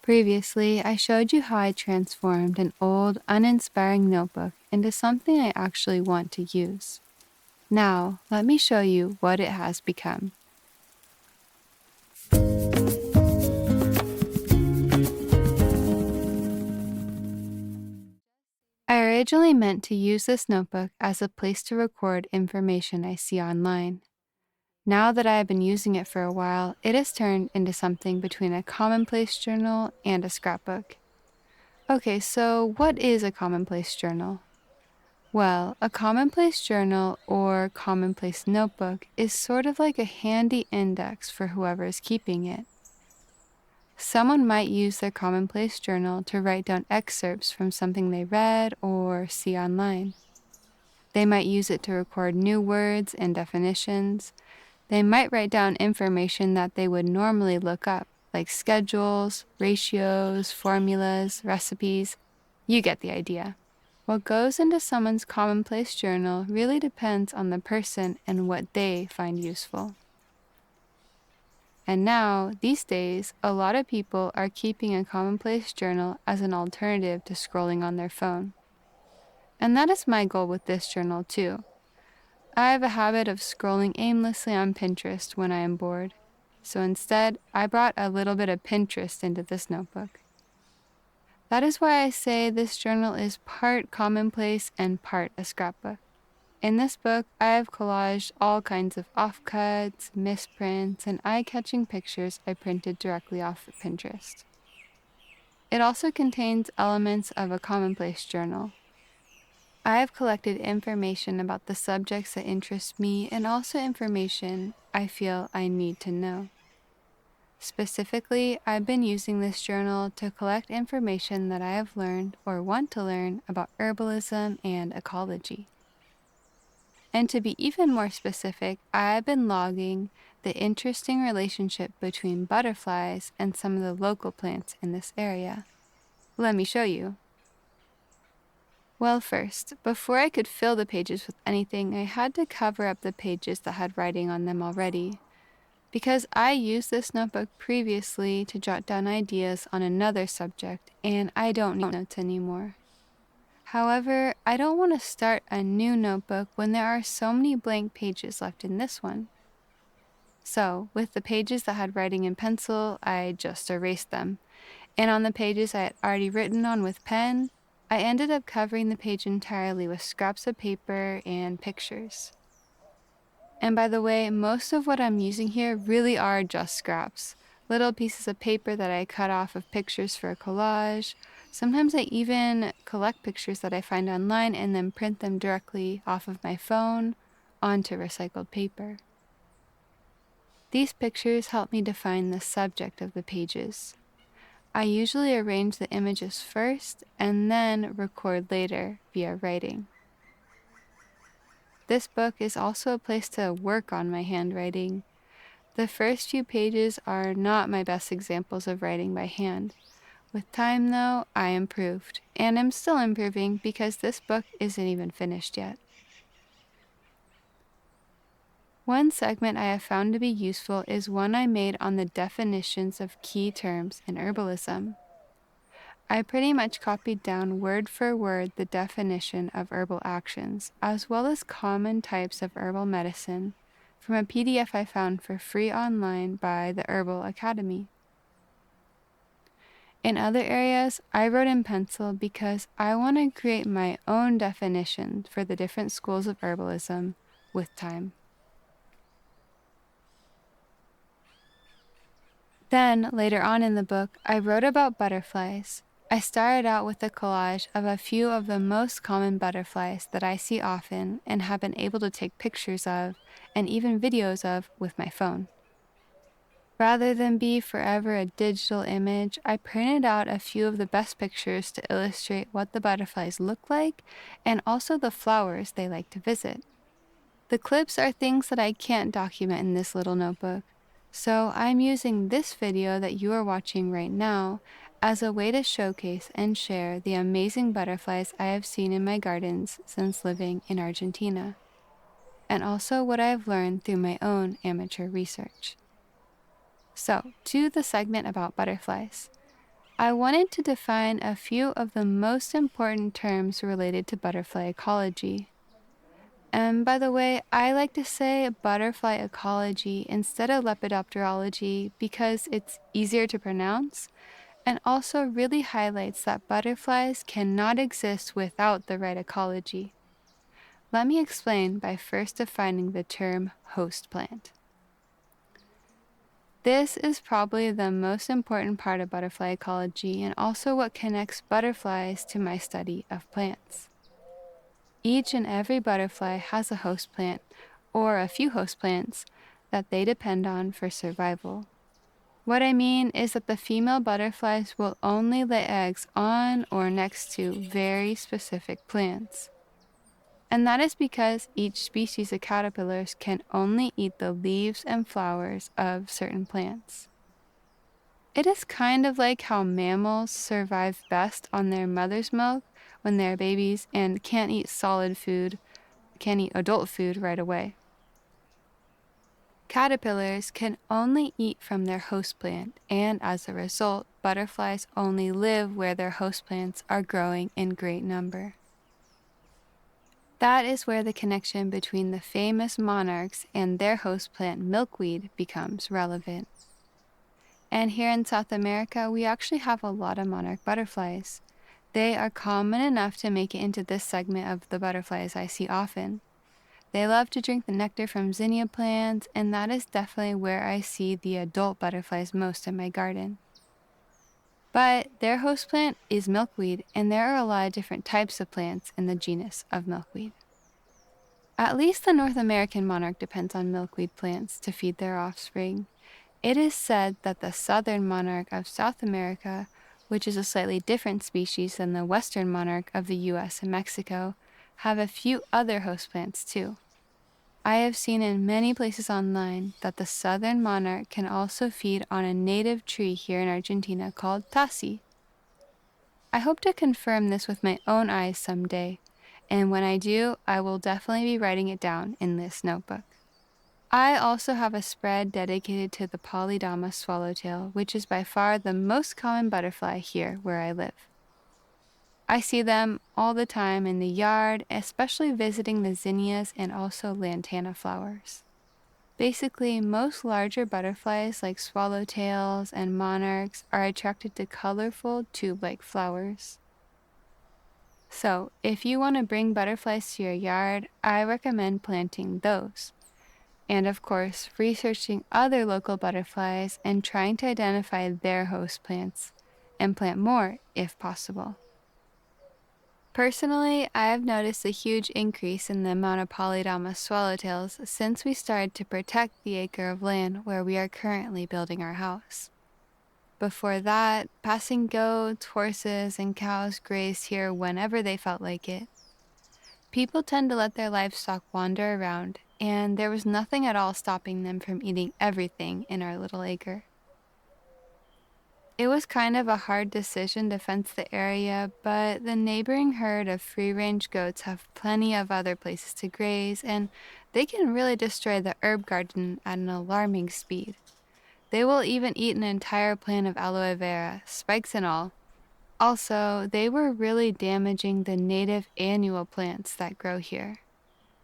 Previously, I showed you how I transformed an old, uninspiring notebook into something I actually want to use. Now, let me show you what it has become. I originally meant to use this notebook as a place to record information I see online. Now that I have been using it for a while, it has turned into something between a commonplace journal and a scrapbook. Okay, so what is a commonplace journal? Well, a commonplace journal or commonplace notebook is sort of like a handy index for whoever is keeping it. Someone might use their commonplace journal to write down excerpts from something they read or see online. They might use it to record new words and definitions. They might write down information that they would normally look up, like schedules, ratios, formulas, recipes. You get the idea. What goes into someone's commonplace journal really depends on the person and what they find useful. And now, these days, a lot of people are keeping a commonplace journal as an alternative to scrolling on their phone. And that is my goal with this journal too. I have a habit of scrolling aimlessly on Pinterest when I am bored. So instead, I brought a little bit of Pinterest into this notebook. That is why I say this journal is part commonplace and part a scrapbook. In this book, I have collaged all kinds of offcuts, misprints, and eye-catching pictures I printed directly off of Pinterest. It also contains elements of a commonplace journal. I have collected information about the subjects that interest me and also information I feel I need to know. Specifically, I've been using this journal to collect information that I have learned or want to learn about herbalism and ecology. And to be even more specific, I've been logging the interesting relationship between butterflies and some of the local plants in this area. Let me show you. Well, first, before I could fill the pages with anything, I had to cover up the pages that had writing on them already. Because I used this notebook previously to jot down ideas on another subject, and I don't need notes anymore. However, I don't want to start a new notebook when there are so many blank pages left in this one. So, with the pages that had writing in pencil, I just erased them. And on the pages I had already written on with pen, I ended up covering the page entirely with scraps of paper and pictures. And by the way, most of what I'm using here really are just scraps. Little pieces of paper that I cut off of pictures for a collage. Sometimes I even collect pictures that I find online and then print them directly off of my phone onto recycled paper. These pictures help me define the subject of the pages. I usually arrange the images first and then record later via writing. This book is also a place to work on my handwriting. The first few pages are not my best examples of writing by hand. With time, though, I improved, and am still improving because this book isn't even finished yet. One segment I have found to be useful is one I made on the definitions of key terms in herbalism. I pretty much copied down word for word the definition of herbal actions, as well as common types of herbal medicine, from a PDF I found for free online by the Herbal Academy. In other areas, I wrote in pencil because I want to create my own definition for the different schools of herbalism with time. Then, later on in the book, I wrote about butterflies. I started out with a collage of a few of the most common butterflies that I see often and have been able to take pictures of and even videos of with my phone. Rather than be forever a digital image, I printed out a few of the best pictures to illustrate what the butterflies look like and also the flowers they like to visit. The clips are things that I can't document in this little notebook, so I'm using this video that you are watching right now as a way to showcase and share the amazing butterflies I have seen in my gardens since living in Argentina, and also what I have learned through my own amateur research. So, to the segment about butterflies. I wanted to define a few of the most important terms related to butterfly ecology. And by the way, I like to say butterfly ecology instead of lepidopterology because it's easier to pronounce and also really highlights that butterflies cannot exist without the right ecology. Let me explain by first defining the term host plant. This is probably the most important part of butterfly ecology and also what connects butterflies to my study of plants. Each and every butterfly has a host plant, or a few host plants, that they depend on for survival. What I mean is that the female butterflies will only lay eggs on or next to very specific plants. And that is because each species of caterpillars can only eat the leaves and flowers of certain plants. It is kind of like how mammals survive best on their mother's milk when they're babies and can't eat solid food, can't eat adult food right away. Caterpillars can only eat from their host plant, and as a result, butterflies only live where their host plants are growing in great number. That is where the connection between the famous monarchs and their host plant milkweed becomes relevant. And here in South America, we actually have a lot of monarch butterflies. They are common enough to make it into this segment of the butterflies I see often. They love to drink the nectar from zinnia plants, and that is definitely where I see the adult butterflies most in my garden. But their host plant is milkweed, and there are a lot of different types of plants in the genus of milkweed. At least the North American monarch depends on milkweed plants to feed their offspring. It is said that the southern monarch of South America, which is a slightly different species than the western monarch of the US and Mexico, have a few other host plants too. I have seen in many places online that the southern monarch can also feed on a native tree here in Argentina called tassi. I hope to confirm this with my own eyes someday, and when I do, I will definitely be writing it down in this notebook. I also have a spread dedicated to the Polydama swallowtail, which is by far the most common butterfly here where I live. I see them all the time in the yard, especially visiting the zinnias and also lantana flowers. Basically, most larger butterflies like swallowtails and monarchs are attracted to colorful tube-like flowers. So, if you want to bring butterflies to your yard, I recommend planting those. And of course, researching other local butterflies and trying to identify their host plants and plant more if possible. Personally, I have noticed a huge increase in the amount of Polydama swallowtails since we started to protect the acre of land where we are currently building our house. Before that, passing goats, horses, and cows grazed here whenever they felt like it. People tend to let their livestock wander around, and there was nothing at all stopping them from eating everything in our little acre. It was kind of a hard decision to fence the area, but the neighboring herd of free-range goats have plenty of other places to graze, and they can really destroy the herb garden at an alarming speed. They will even eat an entire plant of aloe vera, spikes and all. Also, they were really damaging the native annual plants that grow here.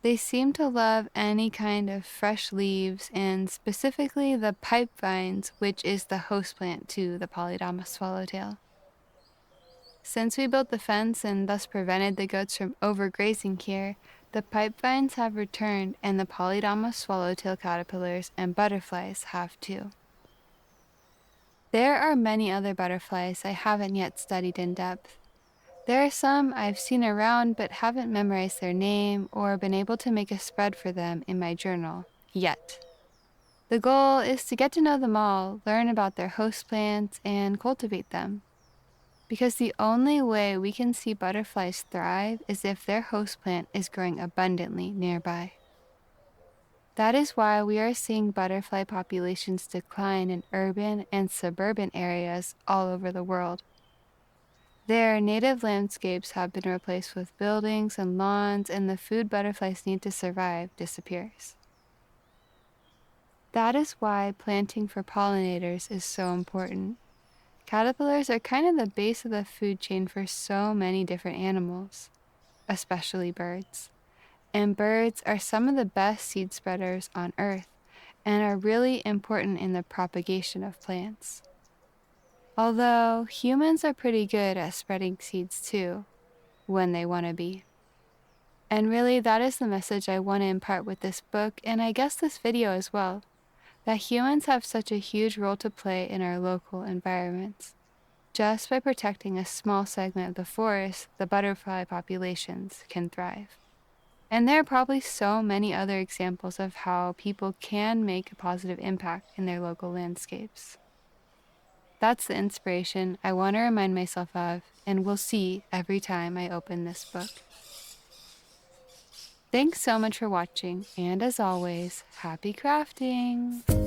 They seem to love any kind of fresh leaves, and specifically the pipe vines, which is the host plant to the Polydama swallowtail. Since we built the fence and thus prevented the goats from overgrazing here, the pipe vines have returned, and the Polydama swallowtail caterpillars and butterflies have too. There are many other butterflies I haven't yet studied in depth. There are some I've seen around but haven't memorized their name or been able to make a spread for them in my journal, yet. The goal is to get to know them all, learn about their host plants, and cultivate them. Because the only way we can see butterflies thrive is if their host plant is growing abundantly nearby. That is why we are seeing butterfly populations decline in urban and suburban areas all over the world. Their native landscapes have been replaced with buildings and lawns, and the food butterflies need to survive disappears. That is why planting for pollinators is so important. Caterpillars are kind of the base of the food chain for so many different animals, especially birds. And birds are some of the best seed spreaders on Earth and are really important in the propagation of plants. Although humans are pretty good at spreading seeds too, when they want to be. And really, that is the message I want to impart with this book, and I guess this video as well, that humans have such a huge role to play in our local environments. Just by protecting a small segment of the forest, the butterfly populations can thrive. And there are probably so many other examples of how people can make a positive impact in their local landscapes. That's the inspiration I want to remind myself of and will see every time I open this book. Thanks so much for watching, and as always, happy crafting!